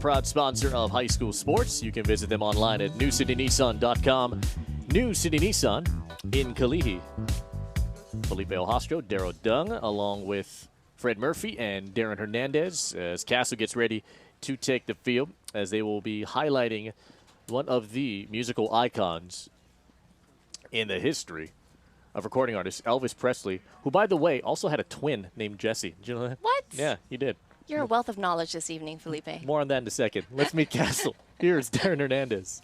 proud sponsor of high school sports. You can visit them online at newcitynissan.com. New City Nissan in Kalihi. Felipe Ojastro, Darrow Dung, along with Fred Murphy and Darren Hernandez as Castle gets ready to take the field, as they will be highlighting one of the musical icons in the history of recording artists, Elvis Presley, who, by the way, also had a twin named Jesse. Did you know that? What? Yeah, he did. You're a wealth of knowledge this evening, Felipe. More on that in a second. Let's meet Castle. Here's Darren Hernandez.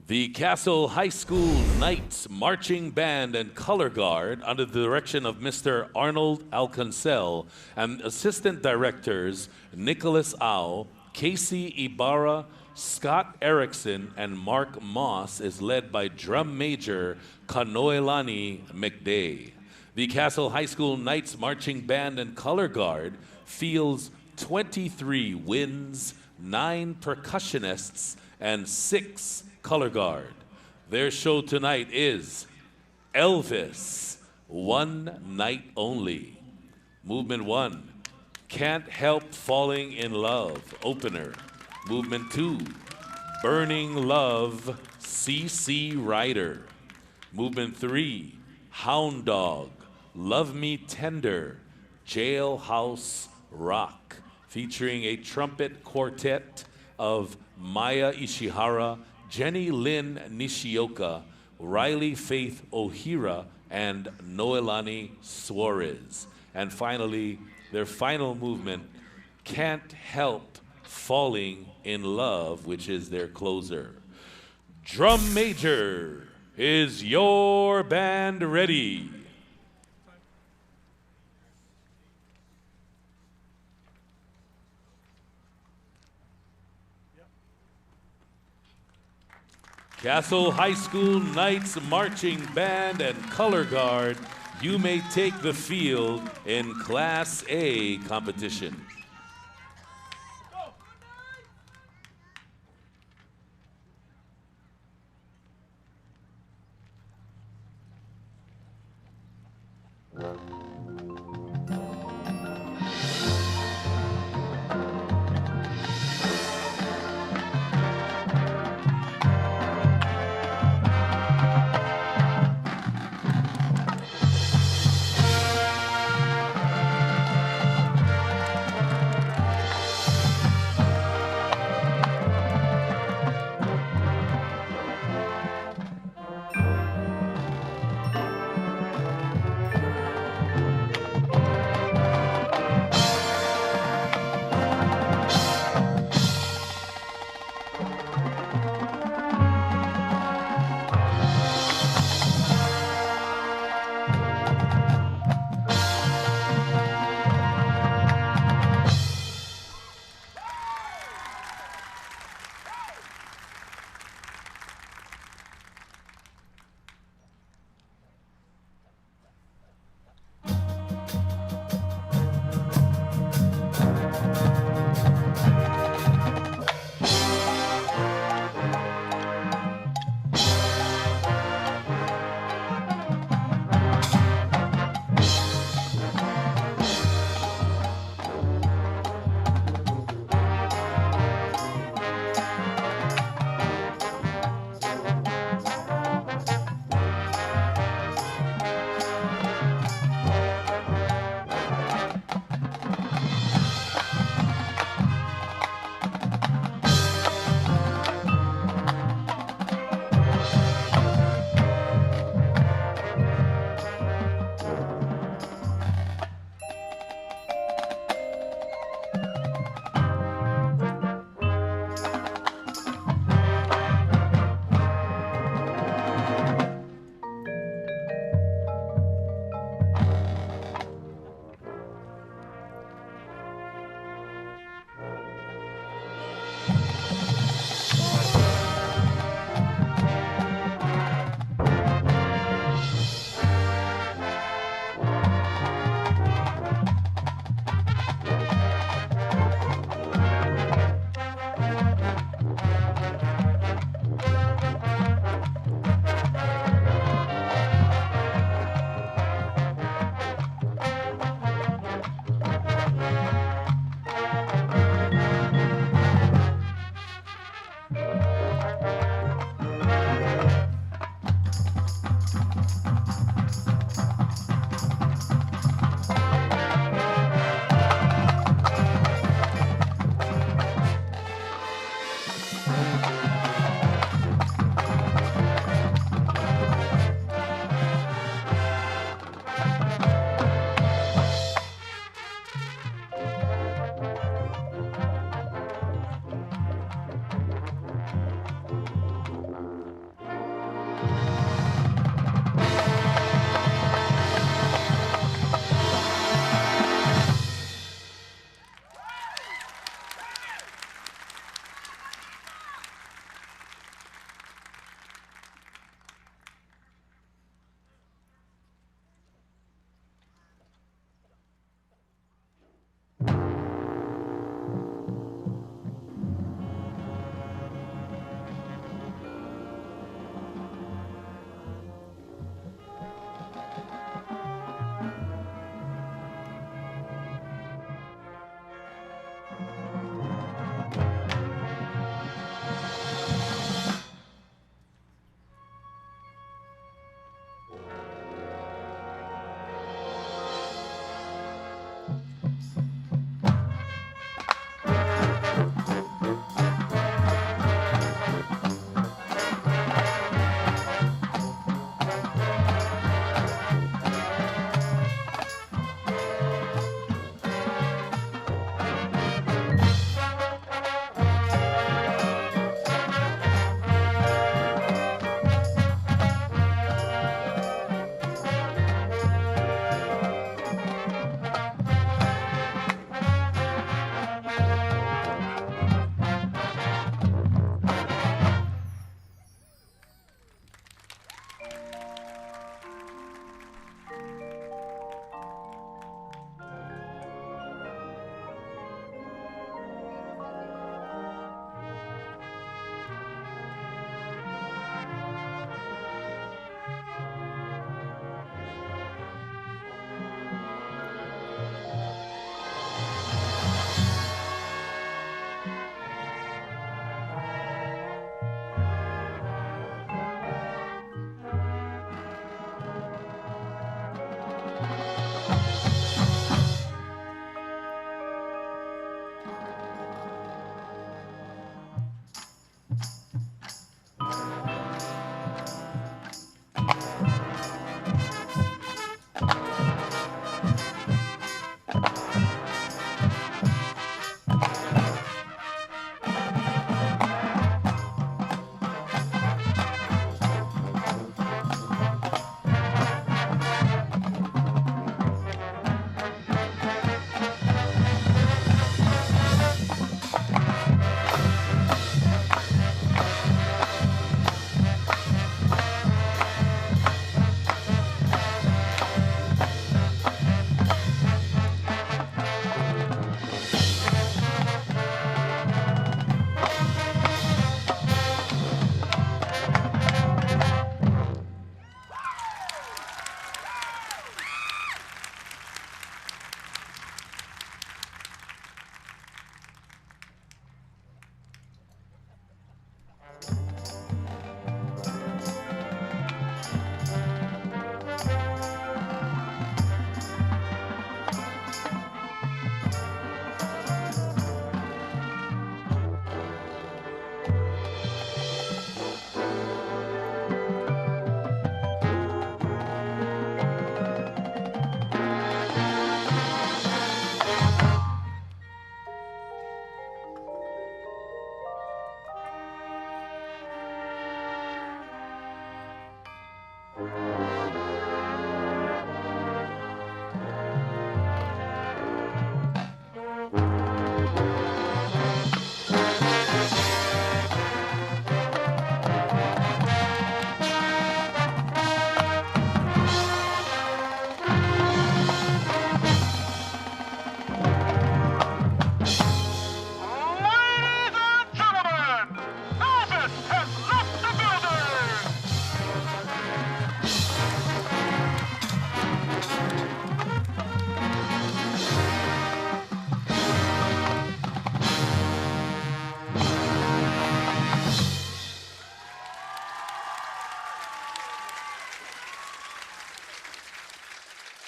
The Castle High School Knights Marching Band and Color Guard, under the direction of Mr. Arnold Alcancel and assistant directors Nicholas Au, Casey Ibarra, Scott Erickson, and Mark Moss, is led by drum major Kanoelani McDay. The Castle High School Knights Marching Band and Color Guard fields 23 winds, 9 percussionists, and 6 color guard. Their show tonight is Elvis, One Night Only. Movement 1, Can't Help Falling in Love, opener. Movement 2, Burning Love, CC Rider. Movement 3, Hound Dog, Love Me Tender, Jailhouse Rock, featuring a trumpet quartet of Maya Ishihara, Jenny Lynn Nishioka, Riley Faith Ohira, and Noelani Suarez. And finally, their final movement, Can't Help Falling in Love, which is their closer. Drum major, is your band ready? Castle High School Knights Marching Band and Color Guard, you may take the field in Class A competition.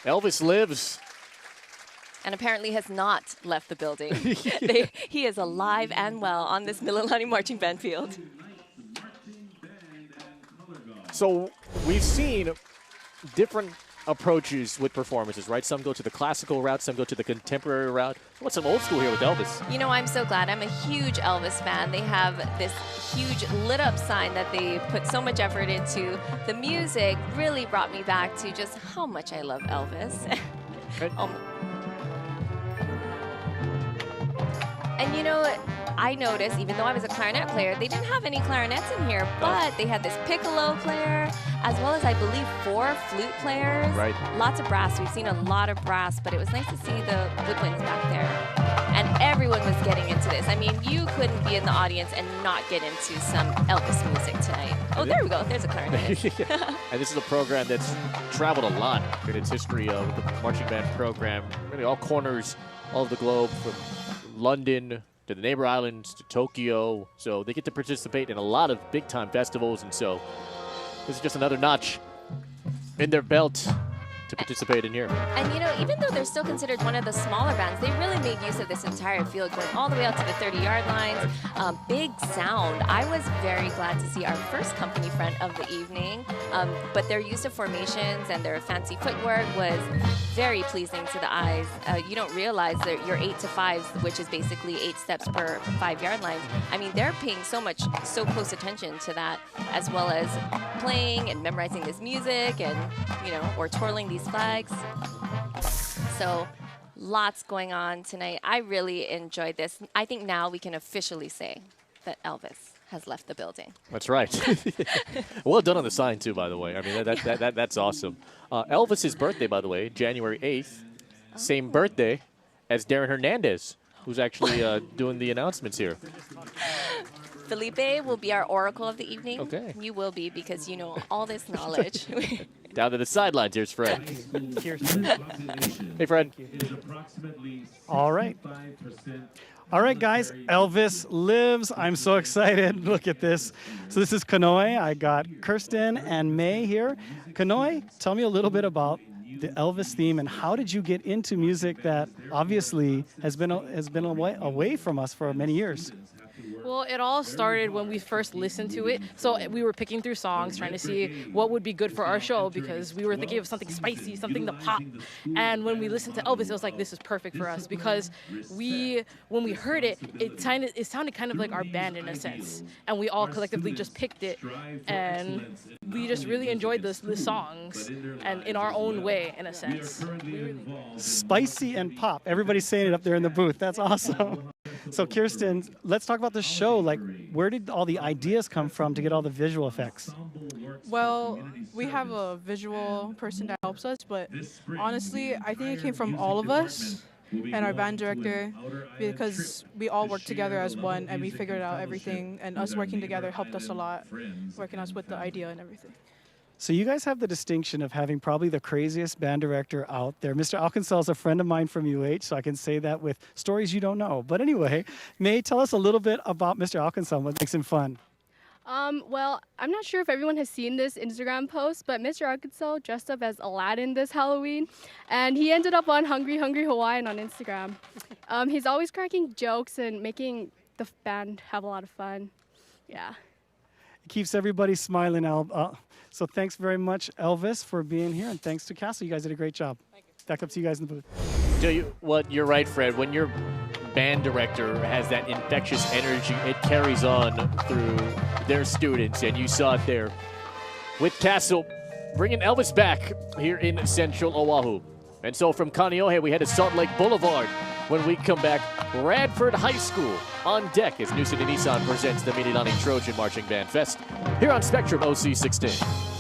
Elvis lives. And apparently has not left the building. He is alive and well on this Mililani Marching Band field. So we've seen different approaches with performances, right? Some go to the classical route, some go to the contemporary route. What's some old school here with Elvis? You know, I'm so glad. I'm a huge Elvis fan. They have this huge lit up sign that they put so much effort into. The music really brought me back to just how much I love Elvis. And you know, I noticed, even though I was a clarinet player, they didn't have any clarinets in here, but they had this piccolo player, as well as, I believe, 4 flute players. Right. Lots of brass. We've seen a lot of brass, but it was nice to see the woodwinds back there. And everyone was getting into this. I mean, you couldn't be in the audience and not get into some Elvis music tonight. Oh, there we go. There's a clarinet. And this is a program that's traveled a lot in its history of the marching band program. Really all corners of the globe, from London to the neighbor islands to Tokyo. So they get to participate in a lot of big-time festivals, and so this is just another notch in their belt to participate in here. And you know, even though they're still considered one of the smaller bands, they really made use of this entire field, going all the way out to the 30-yard lines. Big sound. I was very glad to see our first company front of the evening, but their use of formations and their fancy footwork was very pleasing to the eyes. You don't realize that your 8 to 5s, which is basically 8 steps per 5-yard line. I mean, they're paying so close attention to that, as well as playing and memorizing this music, and you know, or twirling these flags. So lots going on tonight. I really enjoyed this. I think now we can officially say that Elvis has left the building. That's right. Well done on the sign too, by the way. I mean, that's awesome. Elvis's birthday, by the way, January 8th. Same birthday as Darren Hernandez, who's actually doing the announcements here. Felipe will be our oracle of the evening. Okay. You will be, because you know all this knowledge. Down to the sidelines, here's Fred. Hey, Fred. All right. All right, guys, Elvis lives. I'm so excited. Look at this. So this is Kanoe. I got Kirsten and May here. Kanoe, tell me a little bit about the Elvis theme, and how did you get into music that obviously has been away from us for many years? Well, it all started when we first listened to it. So we were picking through songs, trying to see what would be good for our show, because we were thinking of something spicy, something to pop. And when we listened to Elvis, it was like, this is perfect for us, because when we heard it, it sounded kind of like our band in a sense. And we all collectively just picked it, and we just really enjoyed the songs, and in our own way, in a sense. Spicy and pop. Everybody's saying it up there in the booth. That's awesome. So Kirsten, let's talk about the show. Like, where did all the ideas come from to get all the visual effects? Well, we have a visual person that helps us, but honestly, I think it came from all of us and our band director, because we all worked together as one, and we figured out everything, and us working together helped us a lot, working us with the idea and everything. So you guys have the distinction of having probably the craziest band director out there. Mr. Alcancel is a friend of mine from UH, so I can say that with stories you don't know. But anyway, May, tell us a little bit about Mr. Alcancel, what makes him fun. Well, I'm not sure if everyone has seen this Instagram post, but Mr. Alcancel dressed up as Aladdin this Halloween, and he ended up on Hungry Hungry Hawaiian on Instagram. He's always cracking jokes and making the band have a lot of fun. Yeah. It keeps everybody smiling. So thanks very much, Elvis, for being here, and thanks to Castle. You guys did a great job. Back up to you guys in the booth. You're right, Fred. When your band director has that infectious energy, it carries on through their students, and you saw it there with Castle bringing Elvis back here in Central Oahu. And so from Kaneohe, we head to Salt Lake Boulevard. When we come back, Radford High School on deck as New City Nissan presents the Mililani Trojan Marching Band Fest here on Spectrum OC16.